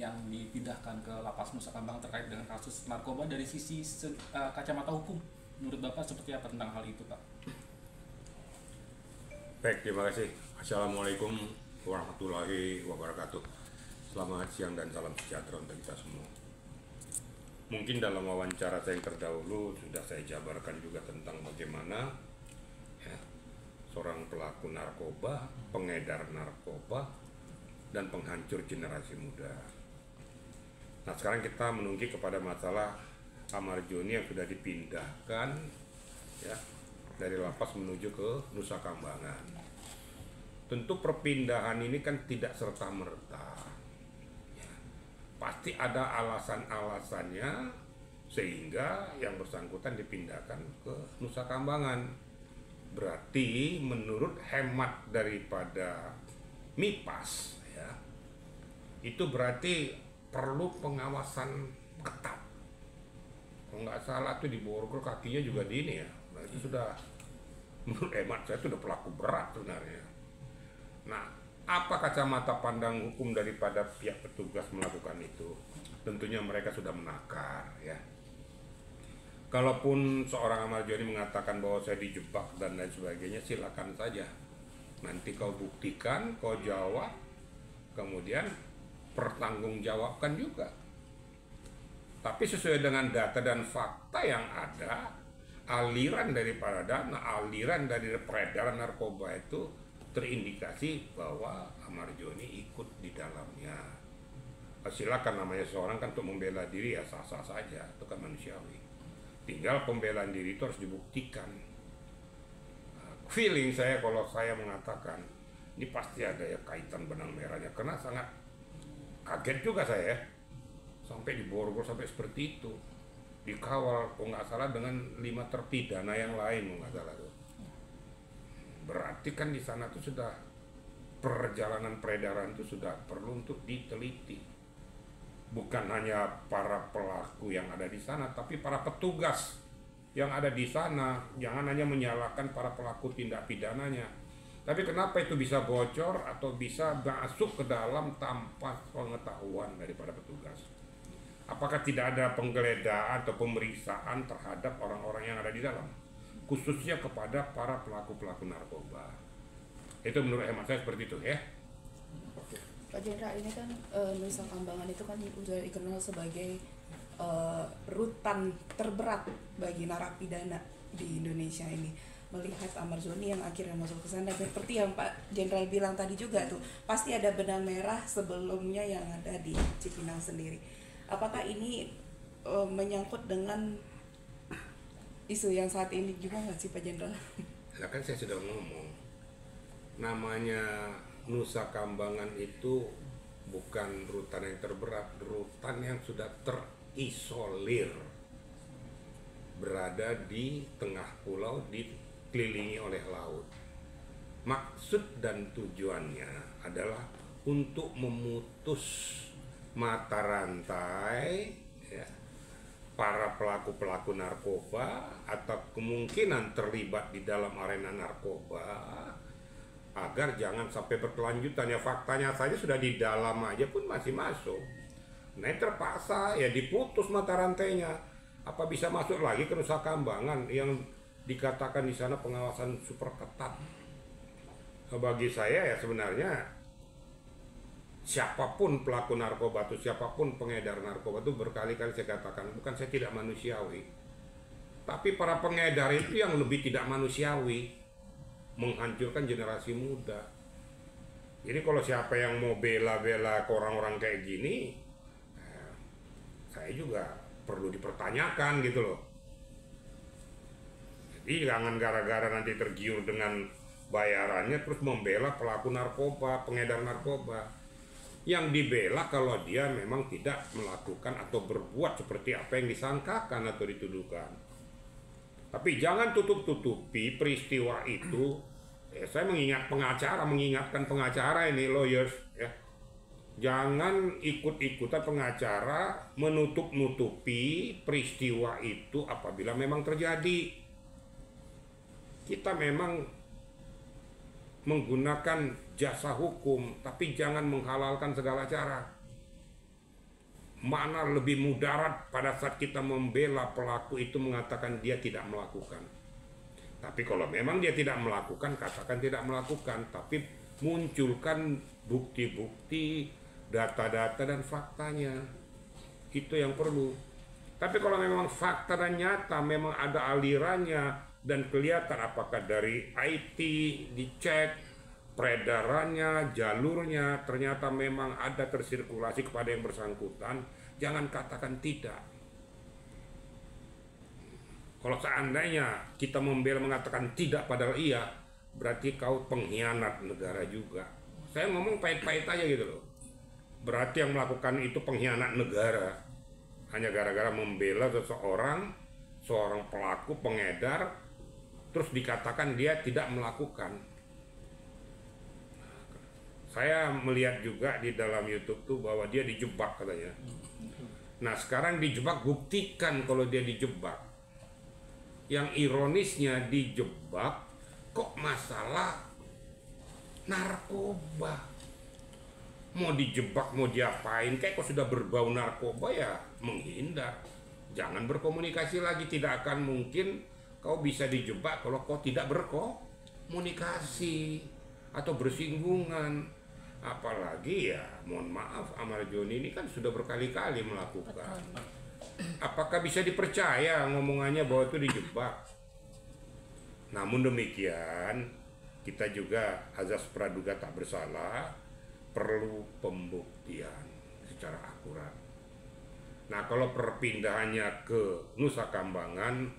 yang dipindahkan ke Lapas Nusa Kambangan terkait dengan kasus narkoba dari sisi kacamata hukum. Menurut Bapak seperti apa tentang hal itu, Pak? Baik, terima kasih. Assalamualaikum warahmatullahi wabarakatuh. Selamat siang dan salam sejahtera untuk kita semua. Mungkin dalam wawancara saya yang terdahulu sudah saya jabarkan juga tentang bagaimana ya, seorang pelaku narkoba, pengedar narkoba, dan penghancur generasi muda. Nah, sekarang kita menunggu kepada masalah Ahmad Joni yang sudah dipindahkan ya, dari lapas menuju ke Nusa Kambangan. Tentu perpindahan ini kan tidak serta-merta. Ya, pasti ada alasan-alasannya sehingga yang bersangkutan dipindahkan ke Nusa Kambangan. Berarti menurut hemat daripada MIPAS ya, itu berarti perlu pengawasan ketat. Kalau nggak salah tuh di borgol kakinya juga di ini ya. Nah, itu sudah menurut hemat saya itu sudah pelaku berat sebenarnya. Nah, apa kacamata pandang hukum daripada pihak petugas melakukan itu? Tentunya mereka sudah menakar ya. Kalaupun seorang Ahmad Joni mengatakan bahwa saya dijebak dan lain sebagainya, silakan saja. Nanti kau buktikan, kau jawab, kemudian pertanggungjawabkan juga. Tapi sesuai dengan data dan fakta yang ada, aliran daripada dana, aliran dari peredaran narkoba itu terindikasi bahwa Ahmad Joni ikut di dalamnya. Silakan, namanya seorang kan untuk membela diri ya sah-sah saja, itu kan manusiawi. Tinggal pembelaan diri itu harus dibuktikan. Feeling saya kalau saya mengatakan ini pasti ada ya kaitan benang merahnya, karena sangat kaget juga saya sampai di Borgol sampai seperti itu, dikawal kalau nggak salah dengan 5 terpidana yang lain kalau nggak salah tuh. Berarti kan di sana tuh sudah perjalanan peredaran itu sudah perlu untuk diteliti. Bukan hanya para pelaku yang ada di sana, tapi para petugas yang ada di sana. Jangan hanya menyalahkan para pelaku tindak pidananya. Tapi kenapa itu bisa bocor atau bisa masuk ke dalam tanpa pengetahuan daripada petugas? Apakah tidak ada penggeledahan atau pemeriksaan terhadap orang-orang yang ada di dalam? Khususnya kepada para pelaku-pelaku narkoba. Itu menurut hemat saya seperti itu ya. Pak Jenderal, ini kan Nusa Kambangan itu kan sudah dikenal sebagai rutan terberat bagi narapidana di Indonesia ini. Melihat Ahmad Joni yang akhirnya masuk ke sana, seperti yang Pak Jenderal bilang tadi juga tuh, pasti ada benang merah sebelumnya yang ada di Cipinang sendiri. Apakah ini menyangkut dengan isu yang saat ini juga nggak sih Pak Jenderal? Nah, kan saya sudah ngomong, namanya Nusa Kambangan itu bukan rutan yang terberat, rutan yang sudah terisolir, berada di tengah pulau, dikelilingi oleh laut. Maksud dan tujuannya adalah untuk memutus mata rantai ya, para pelaku-pelaku narkoba atau kemungkinan terlibat di dalam arena narkoba, agar jangan sampai berkelanjutan. Ya faktanya saja sudah di dalam aja pun masih masuk. Nah, terpaksa ya diputus mata rantainya. Apa bisa masuk lagi ke Nusa Kambangan yang dikatakan di sana pengawasan super ketat? Bagi saya ya sebenarnya siapapun pelaku narkoba atau siapapun pengedar narkoba itu, berkali-kali saya katakan, bukan saya tidak manusiawi, tapi para pengedar itu yang lebih tidak manusiawi, menghancurkan generasi muda. Jadi kalau siapa yang mau bela-bela ke orang-orang kayak gini, saya juga perlu dipertanyakan gitu loh. Jadi jangan gara-gara nanti tergiur dengan bayarannya terus membela pelaku narkoba, pengedar narkoba. Yang dibela kalau dia memang tidak melakukan atau berbuat seperti apa yang disangkakan atau dituduhkan. Tapi jangan tutup-tutupi peristiwa itu. Saya mengingatkan pengacara ini, lawyers ya. Jangan ikut-ikutan pengacara menutup-nutupi peristiwa itu apabila memang terjadi. Kita memang menggunakan jasa hukum, tapi jangan menghalalkan segala cara. mana lebih mudarat pada saat kita membela pelaku itu mengatakan dia tidak melakukan. Tapi kalau memang dia tidak melakukan, katakan tidak melakukan, tapi munculkan bukti-bukti, data-data dan faktanya. Itu yang perlu. Tapi kalau memang fakta dan nyata memang ada alirannya dan kelihatan apakah dari IT dicek peredarannya, jalurnya, ternyata memang ada tersirkulasi kepada yang bersangkutan, jangan katakan tidak. Kalau seandainya kita membela mengatakan tidak padahal iya, berarti kau pengkhianat negara juga. Saya ngomong pahit-pahit aja gitu loh. Berarti yang melakukan itu pengkhianat negara. Hanya gara-gara membela seorang pelaku pengedar, terus dikatakan dia tidak melakukan. Saya melihat juga di dalam YouTube tuh bahwa dia dijebak katanya. Nah sekarang dijebak, buktikan kalau dia dijebak. Yang ironisnya dijebak kok masalah narkoba. Mau dijebak, mau diapain, kayak kok sudah berbau narkoba ya menghindar. Jangan berkomunikasi lagi, tidak akan mungkin kau bisa dijebak kalau kau tidak berkomunikasi atau bersinggungan. Apalagi ya, mohon maaf, Amar Joni ini kan sudah berkali-kali melakukan. Apakah bisa dipercaya ngomongannya bahwa itu dijebak? Namun demikian, kita juga azas praduga tak bersalah, perlu pembuktian secara akurat. Nah, kalau perpindahannya ke Nusa Kambangan,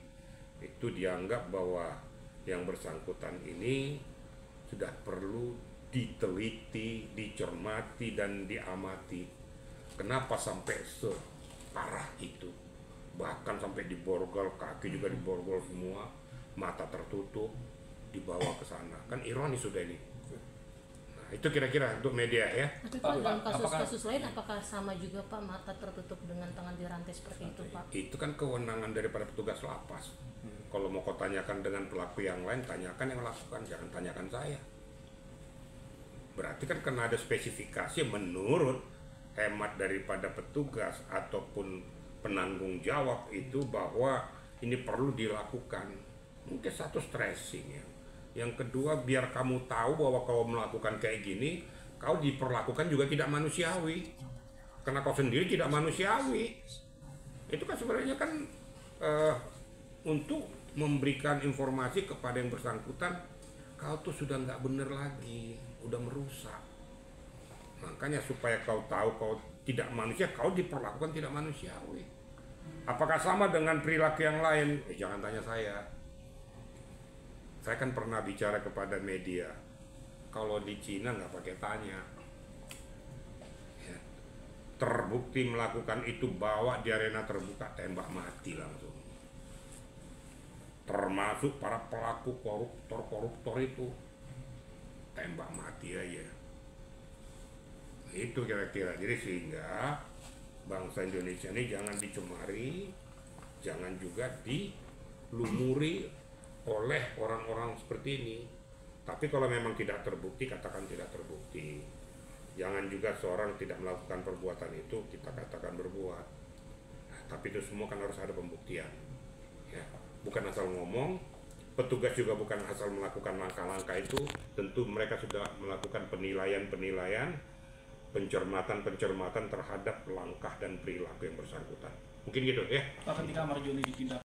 itu dianggap bahwa yang bersangkutan ini sudah perlu diteliti, dicermati, dan diamati. Kenapa sampai separah itu? Bahkan sampai diborgol, kaki juga diborgol semua, mata tertutup, dibawa ke sana. Kan ironis sudah ini. Nah, itu kira-kira untuk media ya. Tapi Pak, dalam kasus-kasus lain apakah sama juga Pak, mata tertutup dengan tangan dirantai seperti itu Pak? Itu kan kewenangan daripada petugas lapas. Kalau mau kau tanyakan dengan pelaku yang lain, tanyakan yang lakukan, jangan tanyakan saya. Berarti kan karena ada spesifikasi menurut hemat daripada petugas ataupun penanggung jawab itu bahwa ini perlu dilakukan. Mungkin satu stressing ya. Yang kedua, biar kamu tahu bahwa kau melakukan kayak gini, kau diperlakukan juga tidak manusiawi. Karena kau sendiri tidak manusiawi. Itu kan sebenarnya kan untuk memberikan informasi kepada yang bersangkutan, kau tuh sudah nggak bener lagi, udah merusak. Makanya supaya kau tahu kau tidak manusia, kau diperlakukan tidak manusiawi. Apakah sama dengan perilaku yang lain? Jangan tanya saya. Saya kan pernah bicara kepada media. Kalau di Cina nggak pakai tanya. Ya. Terbukti melakukan itu, bawa di arena terbuka, tembak mati langsung. Termasuk para pelaku koruptor itu, tembak mati aja. Itu kira-kira. Jadi sehingga bangsa Indonesia ini jangan dicemari, jangan juga dilumuri oleh orang-orang seperti ini. Tapi kalau memang tidak terbukti, katakan tidak terbukti. Jangan juga seorang tidak melakukan perbuatan itu kita katakan berbuat. Nah, tapi itu semua kan harus ada pembuktian. Ya, bukan asal ngomong. Petugas juga bukan asal melakukan langkah-langkah itu. Tentu mereka sudah melakukan penilaian-penilaian, pencermatan-pencermatan terhadap langkah dan perilaku yang bersangkutan. Mungkin gitu ya. Ketika Marjoni dipindah